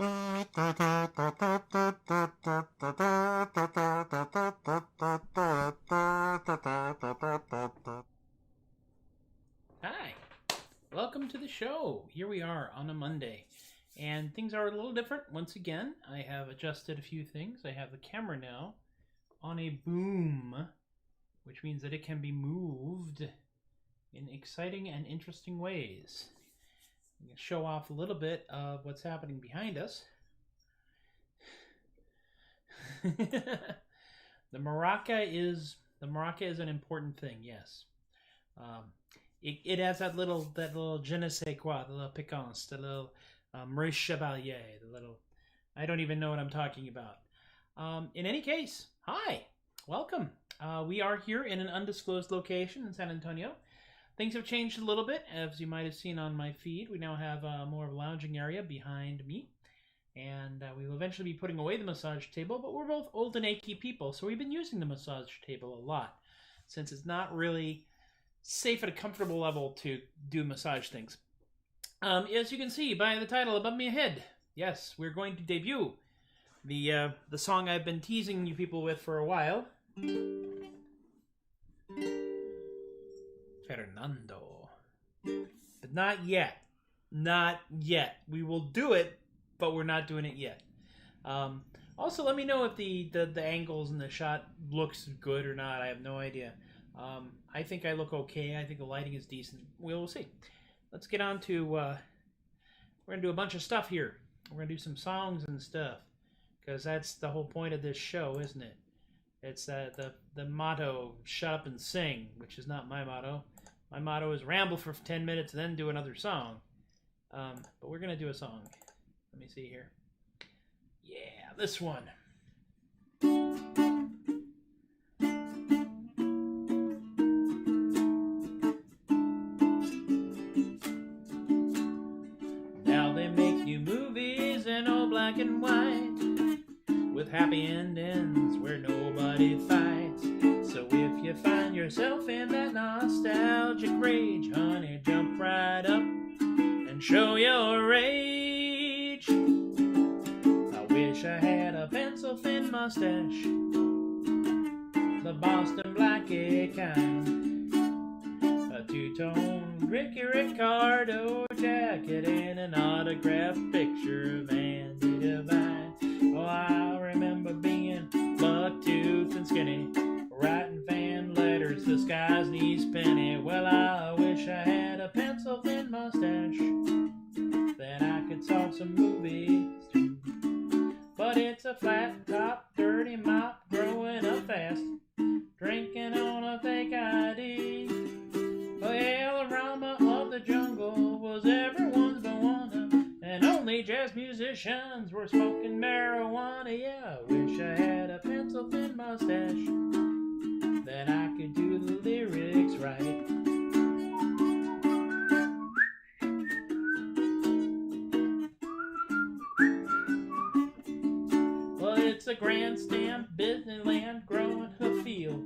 Hi, welcome to the show. Here we are on a Monday, and things are a little different once again. I have adjusted a few things. I have the camera now on a boom, which means that it can be moved in exciting and interesting ways. I'm going to show off a little bit of what's happening behind us. The maraca is an important thing, yes. It has that little je ne sais quoi, the little piquance, the little Maurice Chevalier, the little, I don't even know what I'm talking about. In any case, hi, welcome. We are here in an undisclosed location in San Antonio. Things have changed a little bit, as you might have seen on my feed. We now have more of a lounging area behind me, and we will eventually be putting away the massage table, but we're both old and achy people, so we've been using the massage table a lot, since it's not really safe at a comfortable level to do massage things. As you can see by the title above my head, yes, we're going to debut the song I've been teasing you people with for a while. Fernando. But not yet. Not yet. We will do it, but we're not doing it yet. Also, let me know if the angles in the shot looks good or not. I have no idea. I think I look okay. I think the lighting is decent. We'll see. Let's get on to, we're going to do a bunch of stuff here. We're going to do some songs and stuff, because that's the whole point of this show, isn't it? It's the motto, shut up and sing, which is not my motto. My motto is ramble for 10 minutes, then do another song. But we're going to do a song. Let me see here. Yeah, this one. Black and white, with happy endings where nobody fights. So if you find yourself in that nostalgic rage, honey, jump right up and show your age. I wish I had a pencil-thin mustache, the Boston Blackie kind, a two-tone Ricky Ricardo jacket, and an autographed picture of Andy Devine. Oh, I remember being buck-toothed and skinny, writing fan letters to Sky's niece Penny. Well, I wish I had a pencil-thin mustache that I could solve some movies too. But it's a flat-top, dirty mop, growing up fast, drinking on a fake ID. Well, the Rama of the jungle was everyone's Moana, and only jazz musicians were smoking marijuana. Yeah, I wish I had a pencil-thin mustache that I could do the lyrics right. Well, it's a grandstand, Disneyland, growing a field,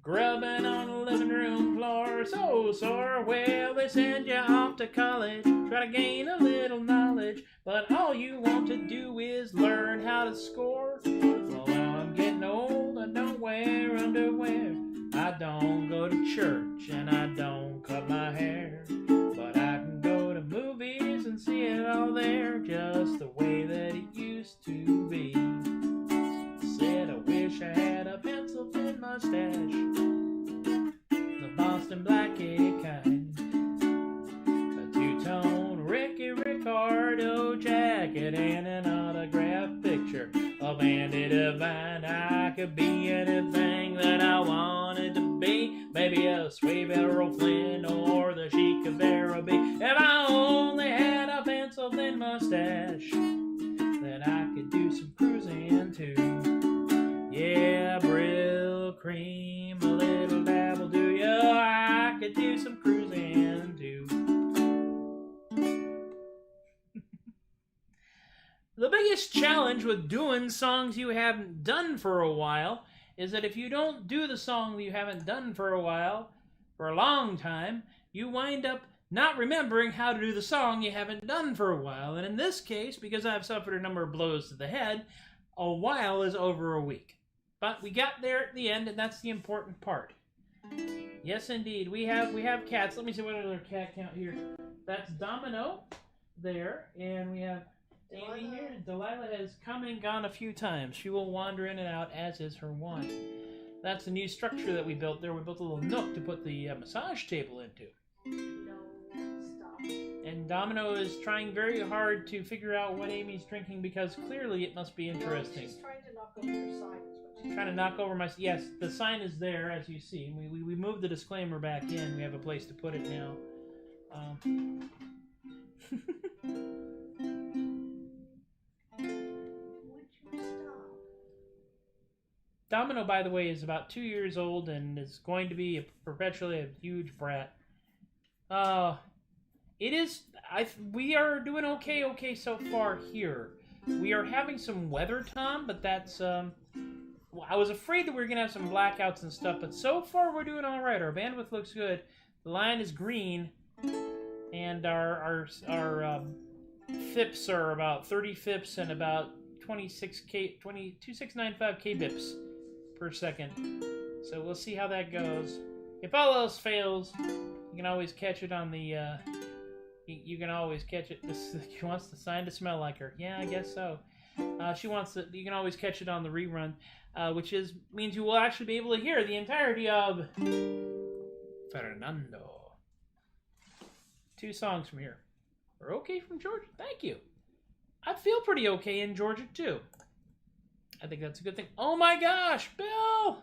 grubbing on the living room floor, so sore. Well, they send you off to college, try to gain a little knowledge, but all you want to do is learn how to score. Well, now I'm getting old, I don't wear underwear, I don't go to church, and I don't cut my hair, but I can go to movies and see it all there, just the way that it used mustache, the Boston blackie kind, a two-tone Ricky Ricardo jacket, and an autographed picture, a bandit of mine. I could be anything that I wanted to be, maybe a Swave Errol Flynn or the Sheik of Araby. If I only had a pencil-thin mustache, then I could do some cruising too. Yeah, Burrill cream, a little dabble do ya. I could do some cruising too. The biggest challenge with doing songs you haven't done for a while is that if you don't do the song you haven't done for a while, for a long time, you wind up not remembering how to do the song you haven't done for a while. And in this case, because I've suffered a number of blows to the head, a while is over a week. But we got there at the end, and that's the important part. Yes, indeed. We have cats. Let me see what other cat count here. That's Domino there, and we have Amy here. Delilah has come and gone a few times. She will wander in and out, as is her wont. That's a new structure that we built there. We built a little nook to put the massage table into. No, stop. And Domino is trying very hard to figure out what Amy's drinking because clearly it must be interesting. She's trying to knock over your sign. Trying to knock over my... Yes, the sign is there, as you see. We moved the disclaimer back in. We have a place to put it now. Domino, by the way, is about 2 years old and is going to be perpetually a huge brat. It is... we are doing okay so far here. We are having some weather, Tom, but that's... I was afraid that we were going to have some blackouts and stuff, but so far we're doing all right. Our bandwidth looks good. The line is green, and our FIPS are about 30 FIPS and about 2695 kbps per second. So we'll see how that goes. If all else fails, you can always catch it on the... you can always catch it. She wants the sign to smell like her. Yeah, I guess so. She wants to... You can always catch it on the rerun, which means you will actually be able to hear the entirety of Fernando. 2 songs from here. We're okay from Georgia. Thank you. I feel pretty okay in Georgia, too. I think that's a good thing. Oh my gosh, Bill!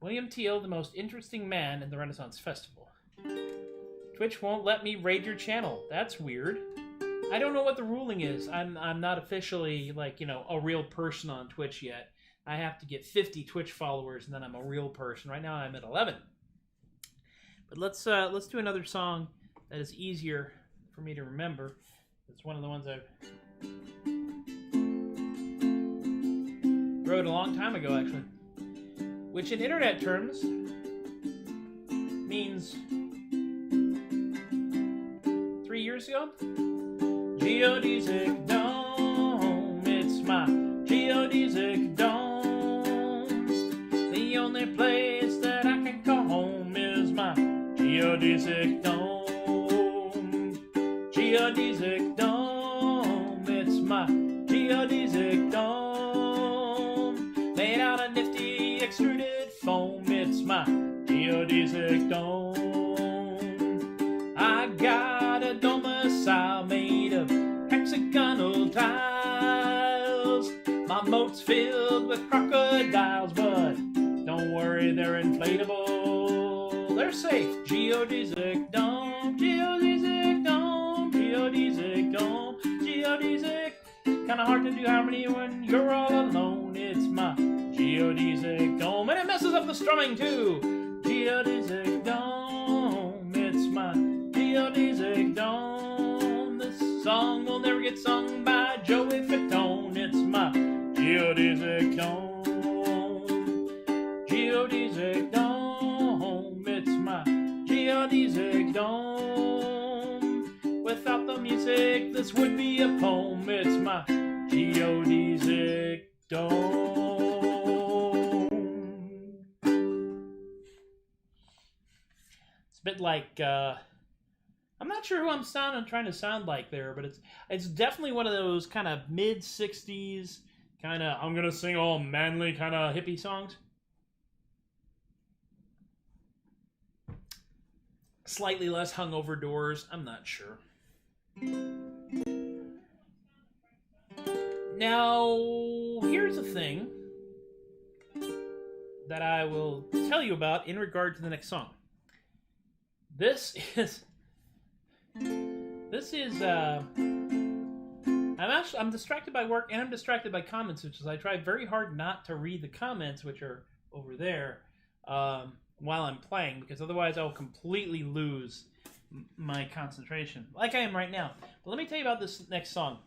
William Teal, the most interesting man in the Renaissance Festival. Twitch won't let me raid your channel. That's weird. I don't know what the ruling is. I'm not officially, like, a real person on Twitch yet. I have to get 50 Twitch followers, and then I'm a real person. Right now, I'm at 11. But let's do another song that is easier for me to remember. It's one of the ones I wrote a long time ago, actually. Which, in internet terms, means 3 years ago. Geodesic dome, it's my geodesic dome. The only place that I can call home is my geodesic dome. Geodesic dome, it's my geodesic dome. Made out of nifty extruded foam, it's my geodesic dome. I got a domicile made of hexagonal tiles. My moat's filled with crocodiles, but don't worry, they're inflatable. They're safe. Geodesic dome, geodesic dome, geodesic dome, geodesic. Kinda hard to do harmony when you're all alone. It's my geodesic dome, and it messes up the strumming too. Geodesic dome, it's my geodesic dome. This song will never get sung by Joey Fatone. It's my geodesic dome. Geodesic dome, it's my geodesic dome. Without the music, this would be a poem. It's my geodesic dome. It's a bit like, I'm not sure who I'm trying to sound like there, but it's definitely one of those kind of mid-60s, kind of, I'm going to sing all manly kind of hippie songs. slightly less hungover doors. I'm not sure. Now, here's a thing that I will tell you about in regard to the next song. I'm distracted by work and I'm distracted by comments, which is I try very hard not to read the comments, which are over there, while I'm playing, because otherwise I'll completely lose my concentration, like I am right now. But let me tell you about this next song.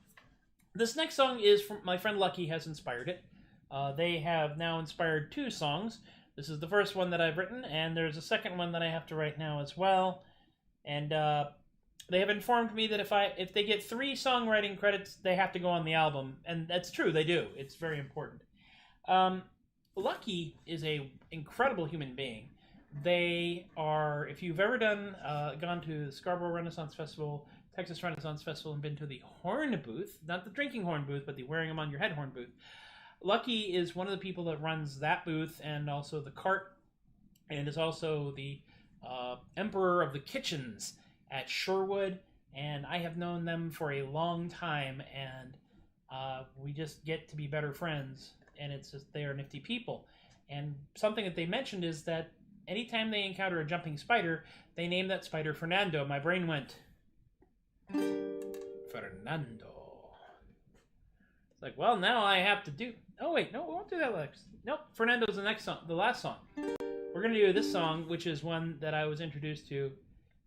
This next song is from my friend Lucky has inspired it. They have now inspired 2 songs. This is the first one that I've written, and there's a second one that I have to write now as well. And they have informed me that if they get 3 songwriting credits, they have to go on the album, and that's true. They do. It's very important. Lucky is a incredible human being. They are, if you've ever gone to the Scarborough Renaissance Festival, Texas Renaissance Festival, and been to the horn booth, not the drinking horn booth, but the wearing them on your head horn booth, Lucky is one of the people that runs that booth and also the cart, and is also the emperor of the kitchens at Sherwood, and I have known them for a long time, and we just get to be better friends, and it's just, they are nifty people. And something that they mentioned is that anytime they encounter a jumping spider, they name that spider Fernando. My brain went, Fernando. It's like, well, now I have to do... Oh, wait, no, we won't do that next. Nope, Fernando's the next song, the last song. We're going to do this song, which is one that I was introduced to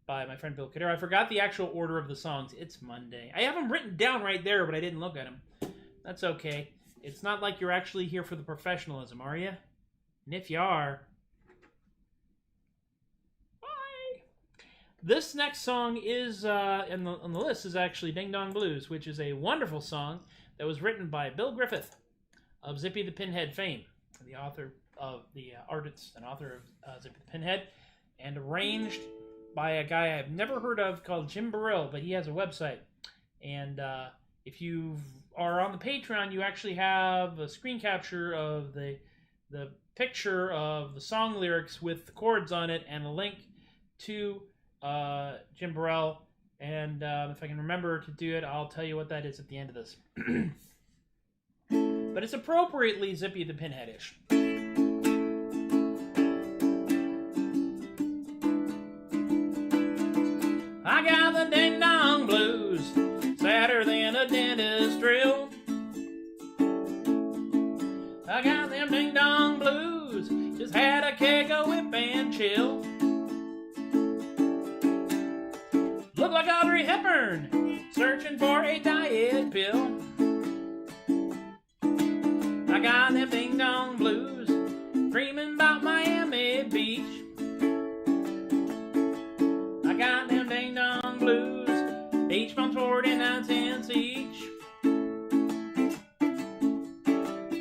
by my friend Bill Cadero. I forgot the actual order of the songs. It's Monday. I have them written down right there, but I didn't look at them. That's okay. It's not like you're actually here for the professionalism, are you? And if you are... bye! This next song is, on the list, is actually Ding Dong Blues, which is a wonderful song that was written by Bill Griffith of Zippy the Pinhead fame, the author of the artist and author of Zippy the Pinhead, and arranged by a guy I've never heard of called Jim Burrill, but he has a website. And if you are on the Patreon, you actually have a screen capture of the picture of the song lyrics with the chords on it and a link to Jim Burrill. And if I can remember to do it, I'll tell you what that is at the end of this. But it's appropriately Zippy the Pinhead-ish. I got the ding-dong blues, sadder than a dentist drill. I got them ding-dong blues, just had a keg of whip and chill. Look like Audrey Hepburn, searching for a diet pill. I got them ding-dong blues, dreaming about Miami Beach. I got them ding-dong blues, each pump's 49 cents each.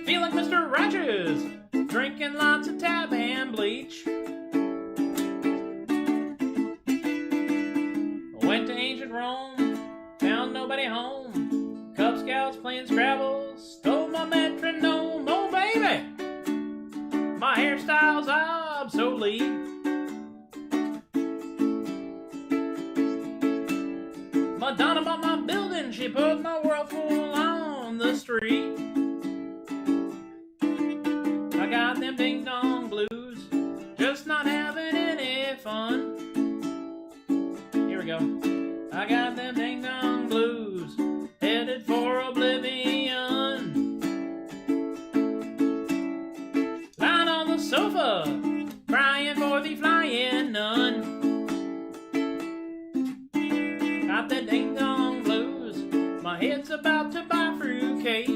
Feel like Mr. Rogers, drinking lots of tab and bleach. Went to ancient Rome, found nobody home. Cub Scouts playing Scrabble, stole my metronome. Oh baby, my hairstyle's obsolete. Madonna bought my building, she put my whirlpool on the street. I got them ding-dong blues, just not having any fun. Here we go. I got them ding-dong blues, headed for oblivion. Lying on the sofa, crying for the flying nun. Got the ding-dong blues, my head's about to bifurcate.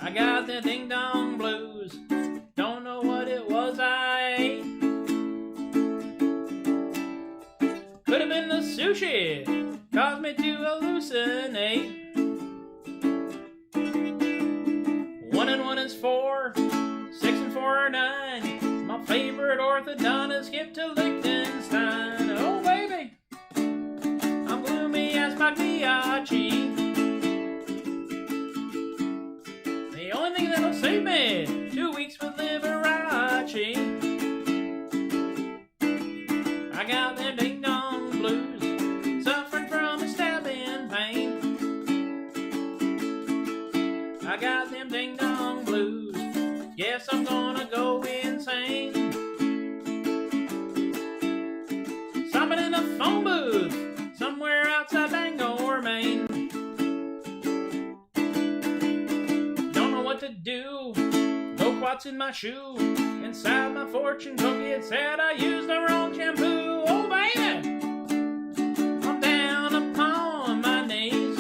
I got the ding-dong blues, don't know what it was I ate. Could have been the sushi, caused me to hallucinate. 1 and 1 is 4, 6 and 4 are 9. My favorite orthodontist skipped to Liechtenstein. Oh baby, I'm gloomy as Pagliacci. The only thing that'll save me, 2 weeks with Liberace. what's in my shoe. Inside my fortune cookie it said I used the wrong shampoo. Oh baby, I'm down upon my knees.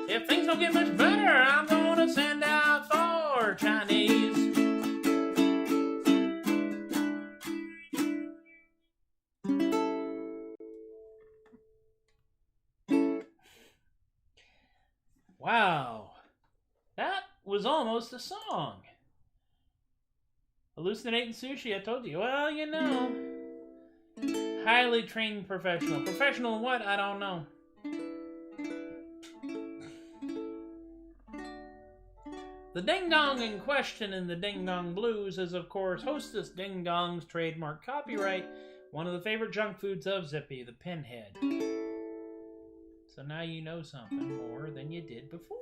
If things don't get much better, I'm gonna send out for Chinese. Wow, that was almost a song. Hallucinating sushi, I told you. Well, you know, highly trained professional. Professional in what? I don't know. The ding-dong in question in the Ding-Dong Blues is, of course, Hostess Ding-Dong's trademark copyright, one of the favorite junk foods of Zippy, the pinhead. So now you know something more than you did before.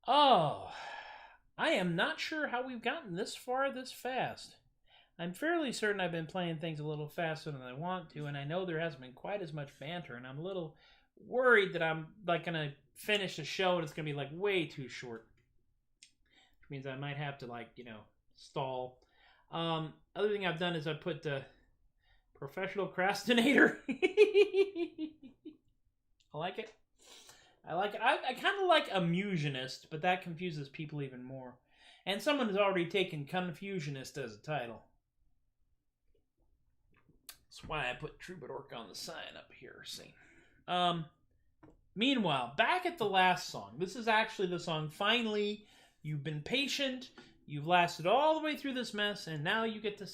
Oh, I am not sure how we've gotten this far this fast. I'm fairly certain I've been playing things a little faster than I want to, and I know there hasn't been quite as much banter, and I'm a little worried that I'm like gonna finish the show and it's gonna be like way too short. Which means I might have to stall. Other thing I've done is I put the professional procrastinator. I like it. I kind of like amusionist, but that confuses people even more. And someone has already taken confusionist as a title. That's why I put Troubadork on the sign up here, see. Meanwhile, back at the last song. This is actually the song. Finally, you've been patient. You've lasted all the way through this mess, and now you get to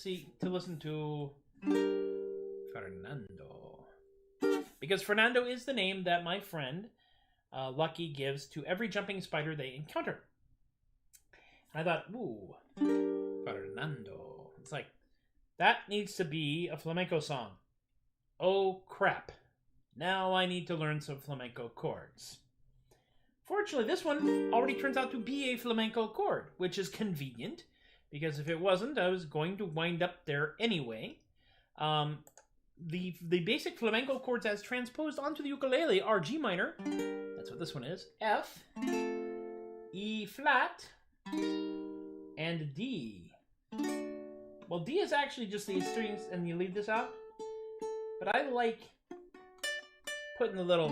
listen to Fernando. Because Fernando is the name that my friend Lucky gives to every jumping spider they encounter. And I thought, ooh, Fernando. It's like, that needs to be a flamenco song. Oh, crap. Now I need to learn some flamenco chords. Fortunately, this one already turns out to be a flamenco chord, which is convenient, because if it wasn't, I was going to wind up there anyway. The basic flamenco chords as transposed onto the ukulele are G minor, that's what this one is, F, E flat, and D. Well, D is actually just these strings, and you leave this out, but I like putting the little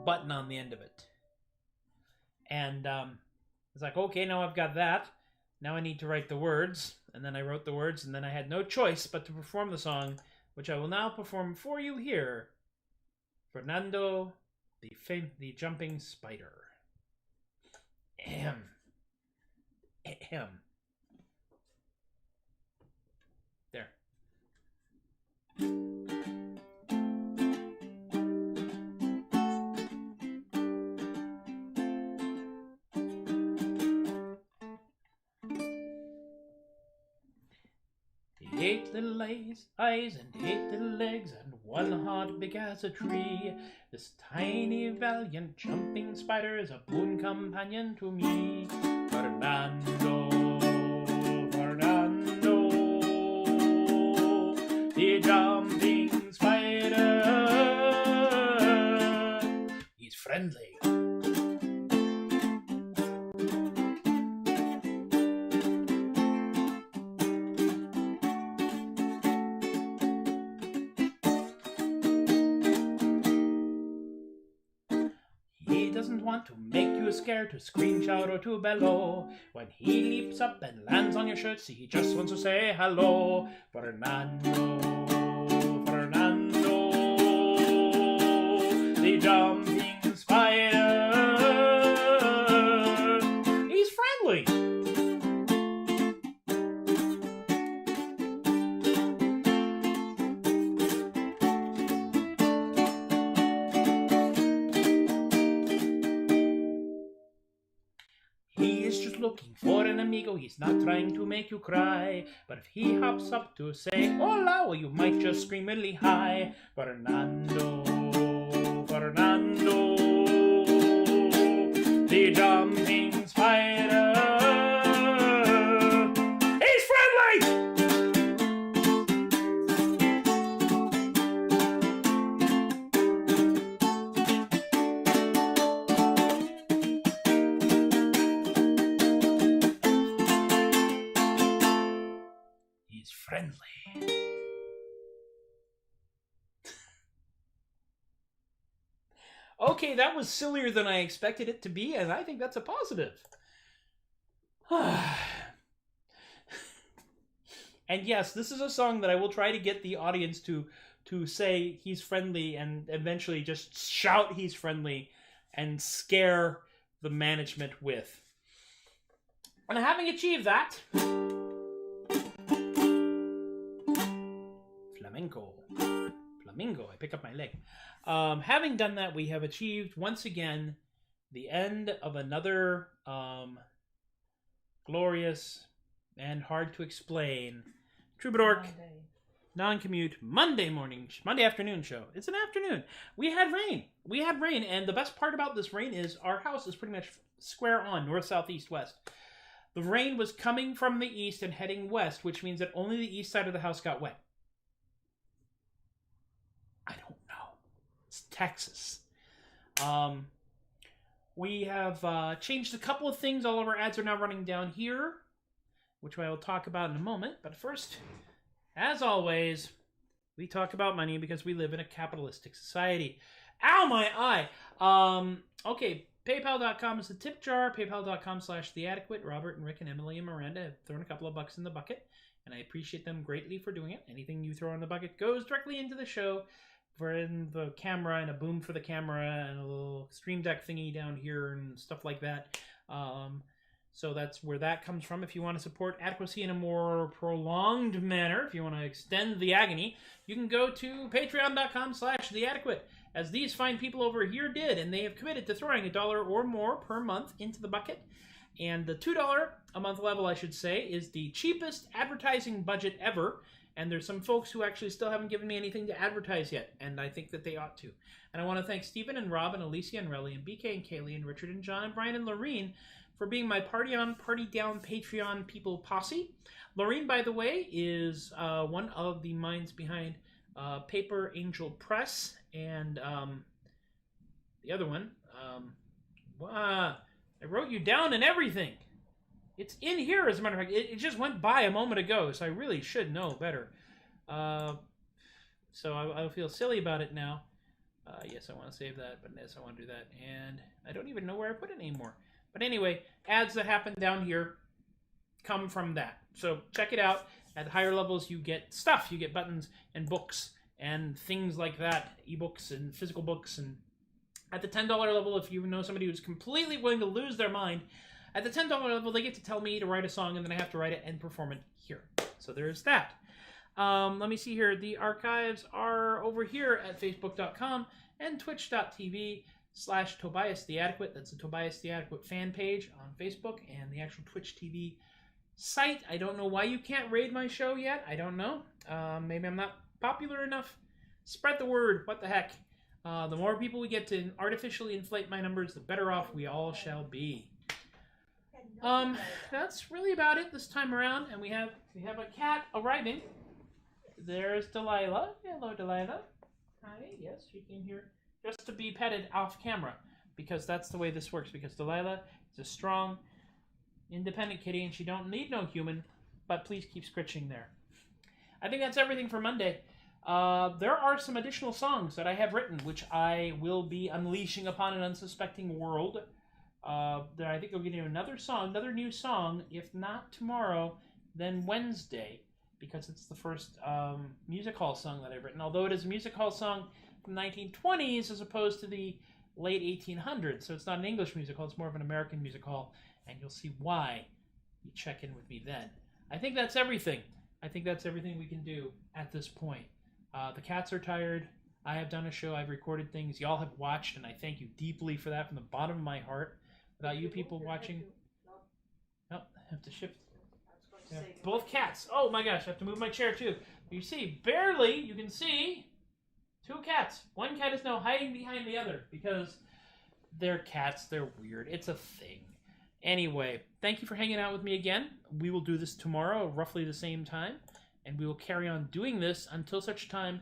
button on the end of it. And it's like, okay, now I've got that. Now I need to write the words. And then I wrote the words, and then I had no choice but to perform the song, which I will now perform for you here. Fernando, the jumping spider. Ahem. Ahem. There. He 8 little eyes and 8 little legs and 1 heart big as a tree. This tiny valiant jumping spider is a boon companion to me. Fernando, Fernando, the jumping spider. He's friendly. Want to make you scared, to scream, shout, or to bellow. When he leaps up and lands on your shirt, see, he just wants to say hello. Fernando, Fernando, the jumping spider. He's friendly. Looking for an amigo, he's not trying to make you cry. But if he hops up to say hola, well, you might just scream really high. Fernando, Fernando, the jumping spider. He's friendly! Okay, that was sillier than I expected it to be, and I think that's a positive. And yes, this is a song that I will try to get the audience to say he's friendly and eventually just shout he's friendly and scare the management with. And having achieved that... Flamingo, I pick up my leg. Having done that, we have achieved, once again, the end of another glorious and hard to explain Troubadork Non-Commute Monday afternoon show. It's an afternoon. We had rain, and the best part about this rain is our house is pretty much square on, north, south, east, west. The rain was coming from the east and heading west, which means that only the east side of the house got wet. I don't know. It's Texas. We have changed a couple of things. All of our ads are now running down here, which I will talk about in a moment. But first, as always, we talk about money because we live in a capitalistic society. Ow, my eye! Okay, PayPal.com is the tip jar. PayPal.com/theadequate. Robert and Rick and Emily and Miranda have thrown a couple of bucks in the bucket, and I appreciate them greatly for doing it. Anything you throw in the bucket goes directly into the show. For in the camera and a boom for the camera and a little stream deck thingy down here and stuff like that. So that's where that comes from. If you want to support Adequacy in a more prolonged manner, if you want to extend the agony, you can go to patreon.com/theadequate, as these fine people over here did, and they have committed to throwing $1 or more per month into the bucket. And the $2 a month level, I should say, is the cheapest advertising budget ever. And there's some folks who actually still haven't given me anything to advertise yet, and I think that they ought to. And I want to thank Stephen and Rob and Alicia and Relly and BK and Kaylee and Richard and John and Brian and Lorene for being my party on, party down Patreon people posse. Lorene, by the way, is one of the minds behind Paper Angel Press, and the other one, I wrote you down and everything. It's in here, as a matter of fact. It just went by a moment ago, so I really should know better. So I feel silly about it now. Yes, I want to save that, but yes, I want to do that. And I don't even know where I put it anymore. But anyway, ads that happen down here come from that. So check it out. At higher levels, you get stuff. You get buttons and books and things like that. Ebooks and physical books. And at the $10 level, if you know somebody who's completely willing to lose their mind, at the $10 level, they get to tell me to write a song, and then I have to write it and perform it here. So there's that. Let me see here. The archives are over here at facebook.com and twitch.tv/TobiasTheAdequate. That's the Tobias the Adequate fan page on Facebook and the actual Twitch TV site. I don't know why you can't raid my show yet. I don't know. Maybe I'm not popular enough. Spread the word. What the heck? The more people we get to artificially inflate my numbers, the better off we all shall be. That's really about it this time around, and we have a cat arriving. There's Delilah. Hello, Delilah. Hi. Yes, she came here just to be petted off camera, because that's the way this works. Because Delilah is a strong, independent kitty, and she don't need no human. But please keep scritching there. I think that's everything for Monday. There are some additional songs that I have written, which I will be unleashing upon an unsuspecting world. I think we'll get another new song, if not tomorrow, then Wednesday, because it's the first music hall song that I've written. Although it is a music hall song from the 1920s as opposed to the late 1800s, so it's not an English music hall, it's more of an American music hall, and you'll see why. You check in with me then. I think that's everything. I think that's everything we can do at this point. The cats are tired. I have done a show. I've recorded things. Y'all have watched, and I thank you deeply for that from the bottom of my heart. Without you people watching... Nope, I have to shift. Yeah. Both cats. Oh my gosh, I have to move my chair too. You see, barely, you can see, two cats. One cat is now hiding behind the other because they're cats. They're weird. It's a thing. Anyway, thank you for hanging out with me again. We will do this tomorrow, roughly the same time, and we will carry on doing this until such time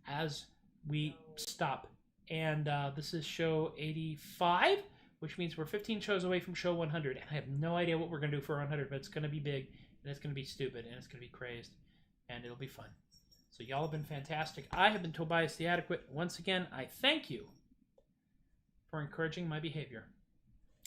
as we stop. And this is show 85, which means we're 15 shows away from show 100. And I have no idea what we're going to do for 100, but it's going to be big, and it's going to be stupid, and it's going to be crazed, and it'll be fun. So y'all have been fantastic. I have been Tobias the Adequate. Once again, I thank you for encouraging my behavior.